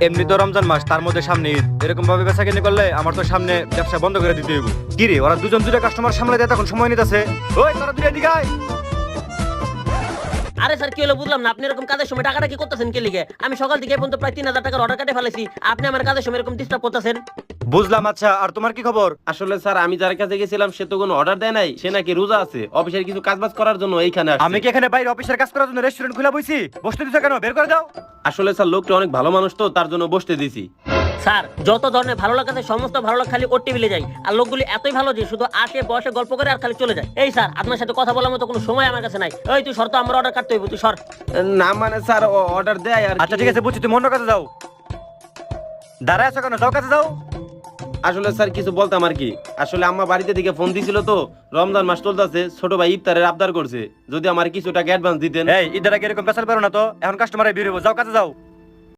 এমনি তো রমজান মাস, তার মধ্যে সামনে ঈদ, এরকম ভাবে বেচাকেনি করলে আমার তো সামনে ব্যবসা বন্ধ করে দিতে হইব। কি রে, ওরা দুজন দুটো কাস্টমার সামলে দেয়, তখন সময় নিতেছে। ওই তোরা দুটো এদিকে আয়। আরে স্যার কি হলো বুঝলাম না, আপনি এরকম কাজের সময় টাকাটা কি করতেছেন কে লিগে? আমি সকাল থেকে পর্যন্ত প্রায় 3000 টাকার অর্ডার কাটে ফেলেছি, আপনি আমার কাজের সময় এরকম ডিস্টার্ব করতেছেন। বুঝলাম, আচ্ছা আর তোমার কি খবর? আসলে স্যার আমি যার কাছে গেছিলাম সে তো কোনো অর্ডার দেয় নাই, সে নাকি রোজা আছে, অফিসের কিছু কাজবাজ করার জন্য এইখানে আসছে। আমি কি এখানে বাইরে অফিসের কাজ করার জন্য রেস্টুরেন্ট খুলে বইছি? বসতে দিছো কেন? বের করে দাও। আসলে স্যার লোকটা অনেক ভালো মানুষ তো, তার জন্য বসতে দিছি। স্যার যত ধরনের ভালো লাগাতে সমস্ত ভালো লাগ খালি ওর টেবিলে যায়, আর লোকগুলি এতই ভালো যে শুধু আসে বসে গল্প করে আর খালি চলে যায়। এই স্যার আপনার সাথে কথা বলার মতো কোনো সময় আমার কাছে নাই। ওই তুই সর তো, আমার অর্ডার কাটতে হইব, তুই সর। না মানে স্যার অর্ডার দেয় আর আচ্ছা ঠিক আছে, বুঝছি, তুমি অন্য কাজে যাও। দাঁড়ায় আছো কেন? যাও কাজে যাও। আসলে স্যার কিছু বলতাম আর কি। আসলে আম্মা বাড়িতে থেকে ফোন দিছিল তো, রমজান মাস চলতেছে, ছোট ভাই ইফতারের আবদার করছে, যদি আমার কিছু টাকা অ্যাডভান্স দিতেন। এই ঈদের আগে এরকম পেশাল পারো না তো, এখন কাস্টমারে বের হইব, যাও কাজে যাও।